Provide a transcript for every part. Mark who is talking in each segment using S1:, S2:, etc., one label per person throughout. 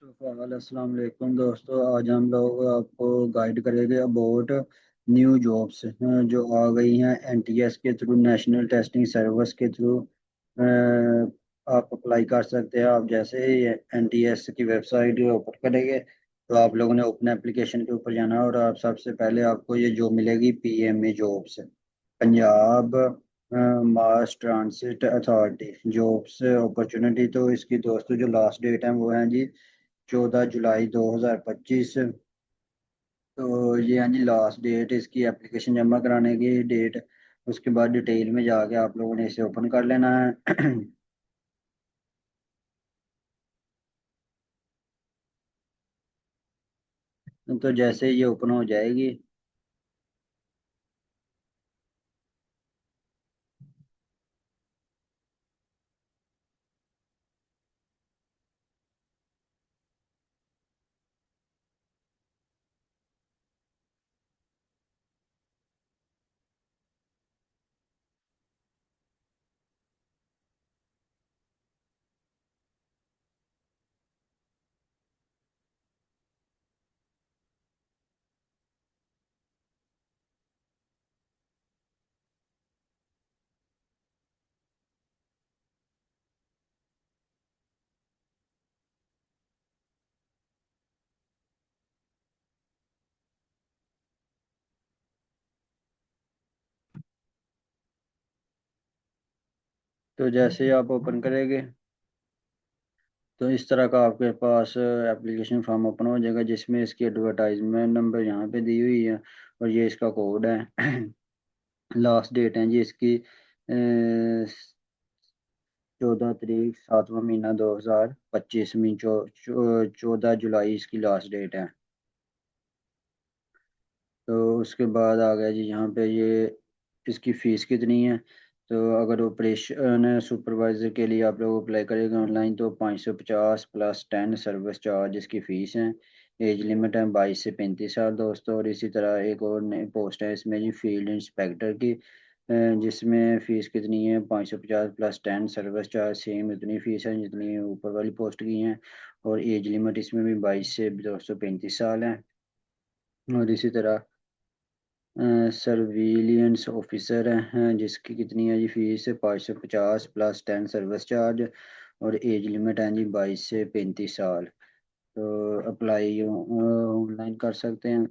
S1: अस्सलाम वालेकुम दोस्तों। आज हम लोग आपको गाइड करेंगे अबाउट न्यू जॉब्स जो आ गई हैं एनटीएस के थ्रू, नेशनल टेस्टिंग सर्विस के थ्रू। आप अप्लाई कर सकते हैं। आप जैसे ही एनटीएस की वेबसाइट ओपन करेंगे तो आप लोगों ने ओपन एप्लीकेशन के ऊपर जाना है और आप सबसे पहले आपको ये जॉब मिलेगी पीएमए जॉब्स, पंजाब मास ट्रांसिट अथॉरिटी जॉब्स अपॉर्चुनिटी। तो इसकी दोस्तों जो लास्ट डेट है वो है जी 14 जुलाई 2025। तो ये है जी लास्ट डेट इसकी एप्लीकेशन जमा कराने की डेट। उसके बाद डिटेल में जाके आप लोगों ने इसे ओपन कर लेना है। तो जैसे ये ओपन हो जाएगी तो जैसे ही आप ओपन करेंगे तो इस तरह का आपके पास एप्लीकेशन फॉर्म ओपन हो जाएगा जिसमें इसकी एडवर्टाइजमेंट नंबर यहाँ पे दी हुई है और ये इसका कोड है। लास्ट डेट है जी इसकी 14 तारीख 7वां महीना 2025 में 14 जुलाई इसकी लास्ट डेट है। तो उसके बाद आ गया जी यहाँ पे ये इसकी फ़ीस कितनी है। तो अगर ऑपरेशन सुपरवाइज़र के लिए आप लोग अप्लाई करेंगे ऑनलाइन तो 550 प्लस 10 सर्विस चार्ज इसकी फ़ीस है। एज लिमिट है 22 से 35 साल दोस्तों। और इसी तरह एक और नई पोस्ट है इसमें जी फील्ड इंस्पेक्टर की, जिसमें फ़ीस कितनी है 550 प्लस 10 सर्विस चार्ज, सेम इतनी फ़ीस है जितनी ऊपर वाली पोस्ट की है। और एज लिमिट इसमें भी 22 से 235 साल है। और इसी तरह सर्विलियंस ऑफिसर हैं जिसकी कितनी है जी फीस 550 प्लस 10 सर्विस चार्ज। और एज लिमिट है जी 22 से 35 साल। तो अप्लाई ऑनलाइन कर सकते हैं।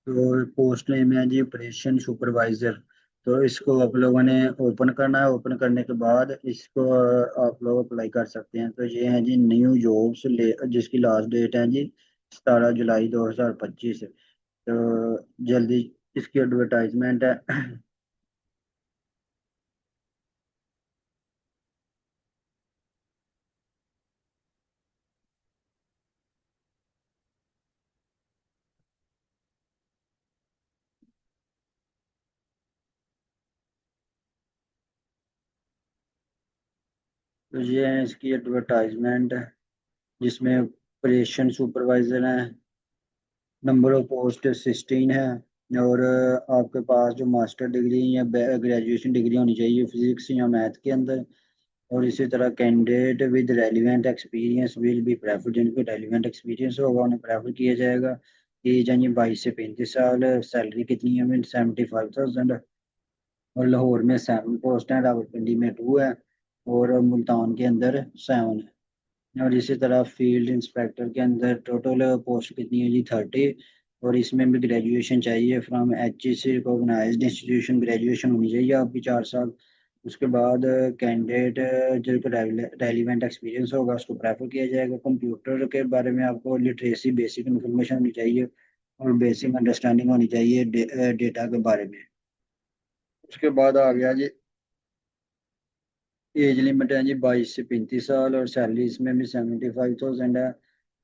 S1: तो पोस्ट नेम है जी ऑपरेशन सुपरवाइजर। तो इसको आप लोगों ने ओपन करना है। ओपन करने के बाद इसको आप लोग अप्लाई कर सकते हैं। तो ये है जी न्यू जॉब्स जिसकी लास्ट डेट है जी 17 जुलाई 2025। तो जल्दी इसकी एडवर्टाइजमेंट है। तो ये है इसकी एडवर्टाइजमेंट जिसमें ऑपरेशन सुपरवाइजर है। नंबर ऑफ पोस्ट 16 है। और आपके पास जो मास्टर डिग्री या ग्रेजुएशन डिग्री होनी चाहिए फिजिक्स या मैथ के अंदर। और इसी तरह candidate with relevant experience will be prefer, जिनको रेलिवेंट एक्सपीरियंस होगा उन्हें प्रेफर किया जाएगा। एज है जी 22 से 35 साल। सैलरी कितनी है 75,000। और लाहौर में 7 पोस्ट हैं, रावलपिंडी में 2 है और मुल्तान के अंदर 7 है। और इसी तरह फील्ड इंस्पेक्टर के अंदर टोटल पोस्ट कितनी है जी 30। और इसमें भी ग्रेजुएशन चाहिए from HEC recognised institution, graduation होनी चाहिए आपकी 4 साल। उसके बाद कैंडिडेट जिनको रेलिवेंट एक्सपीरियंस होगा उसको प्रेफर किया जाएगा। कंप्यूटर के बारे में आपको लिटरेसी बेसिक इन्फॉर्मेशन होनी चाहिए और बेसिक अंडरस्टैंडिंग होनी चाहिए डेटा के बारे में। उसके बाद आ गया जी एज लिमिट है जी 22 से 35 साल। और सैलरी इसमें भी 75,000 है।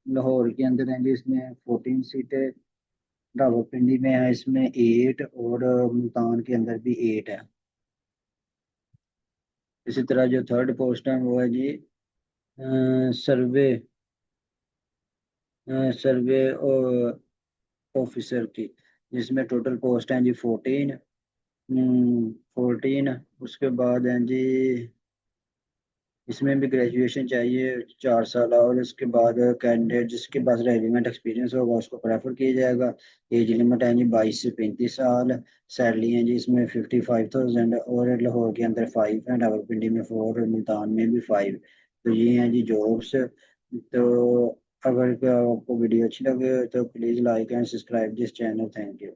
S1: लाहौर के अंदर है जी इसमें 14 सीटें। रावलपिंडी में है इसमें 8 और मुल्तान के अंदर भी 8 है। इसी तरह जो थर्ड पोस्ट है वो है जी सर्वे सर्वे ऑफिसर की, जिसमें टोटल पोस्ट हैं जी 14। 14। उसके बाद हैं जी, इसमें भी ग्रेजुएशन चाहिए 4 साल, और उसके बाद कैंडिडेट जिसके पास रेलिवेंट एक्सपीरियंस होगा उसको प्रेफर किया जाएगा। एज लिमिट है जी 22 से 35 साल। सैलरी है जी इसमें 55,000, और लाहौर के अंदर 5 है, रावलपिंडी में 4 और मुल्तान में भी 5। तो ये हैं जी जॉब्स। तो अगर आपको वीडियो अच्छी लगे तो please like and subscribe this channel. Thank you.